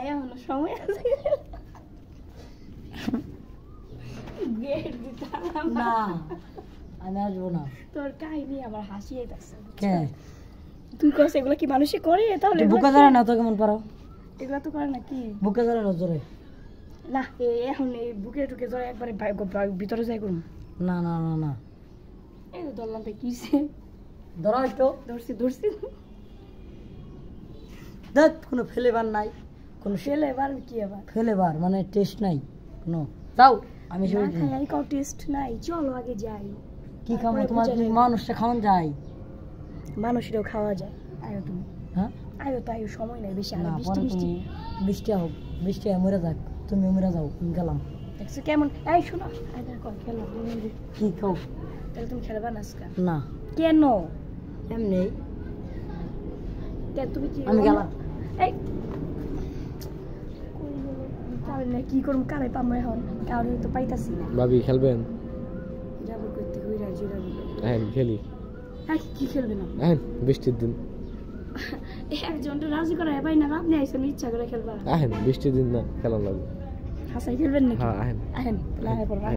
এখনো সময় আছে গেট দিতাম না আমি আসবো না তোর কাহিনী আমার হাসি আইতাছে কে তুই কস এগুলো কি মানুষে করে তাহলে বুকে ধরে না তো কেমন পারো এগুলো তো করে না কি বুকে ধরে না জোরে না এখন এই বুকে টুকে ধরে একবারে ভিতরে যাই করুন না না না না এই তো ধরলাম তো কিসে ধরো একটু ধরছি দেখ কোনো ফেলেবার নাই কোনো ফেলে এবার কি আবার ফেলেবার মানে টেস্ট নাই কোনো যাও আমি শুধু খাই কাউ টেস্ট নাই চলো আগে যাই কি খাবো তোমার মানুষটা খাওয়ান যায় মানুষেরও খাওয়া যায় আয়ো তুমি হ্যাঁ আয়ো তো আয়ো সময় নাই বেশি আর না বৃষ্টি পরে তুমি বৃষ্টি হোক বৃষ্টি মরে যাক তুমি মরে যাও আমি গেলাম দেখছো কেমন এই শোনো দেখো খেলো কি খাও তাহলে তুমি খেলবা না আজকে না কেন এমনি তুমি কি আমি গেলাম এই তাহলে না কি করব কারে পামো এখন কারণ তো পাইতাছি না ভাবি খেলবেন যাবো করতে কই রাজি রাজি হ্যাঁ খেলি হ্যাঁ কি খেলবে না হ্যাঁ বৃষ্টির দিন একজনটা রাজি করা ভাই না আপনি আইছেন ইচ্ছা করে খেলবা হ্যাঁ বৃষ্টির দিন না খেলা লাগবে হাসাই খেলবেন নাকি হ্যাঁ আহেন